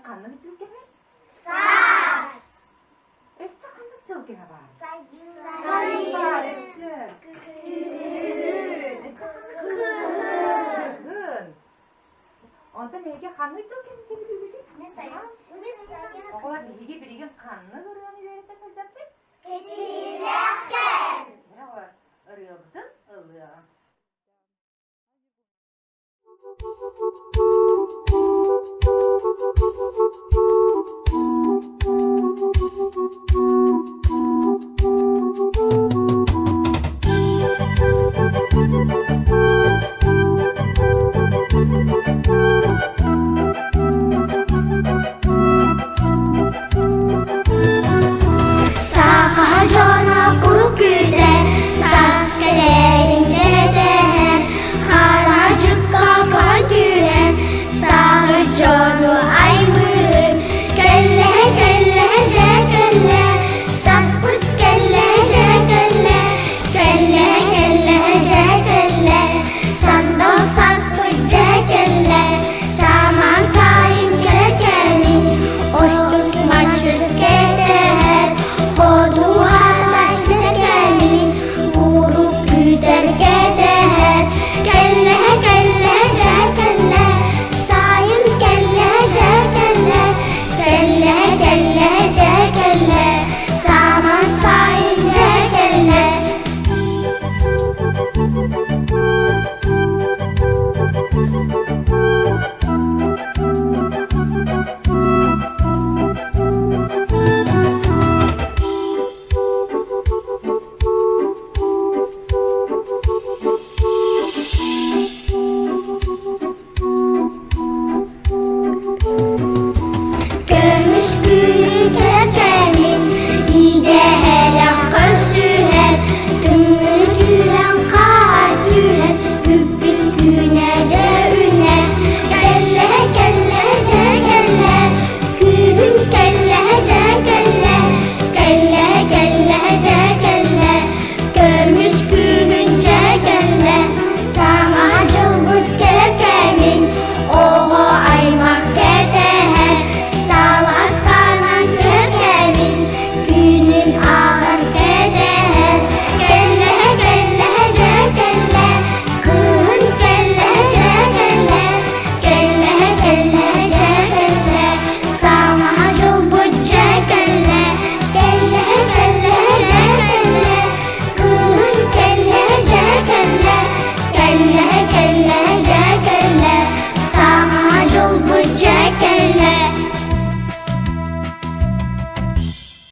kanlı bir çılgı mı? Saz. Essa kanlı bir çılgı mı var? Sayı. Var essa. Kırgın. Onda nege kanlı bir çılgı mı seni bilmeyecek? Ne sayı? Oğlan birigen kanlı görüyorsun ileride salacak mı? Kedilerken. Merhaba. Arıyor musun? Alıyor. Sahajana kurkude, saskelerinde de haracıkka kalküren, sahajonu aymırı, kelle kelle kelle, sasput kelle kelle, kelle kelle kelle, sando sasput kelle, saman sayın kekeni, oştuk maçtuk keteher, kodu harlaştık keli, vurup güder keteher, kelle kelle kelle, sayın kelle kelle, kelle kelle kelle, saman sayın kelle. Görmüş büyük erkenin ide her akıl sürer, gönlü dühen kar dühen, güppül güne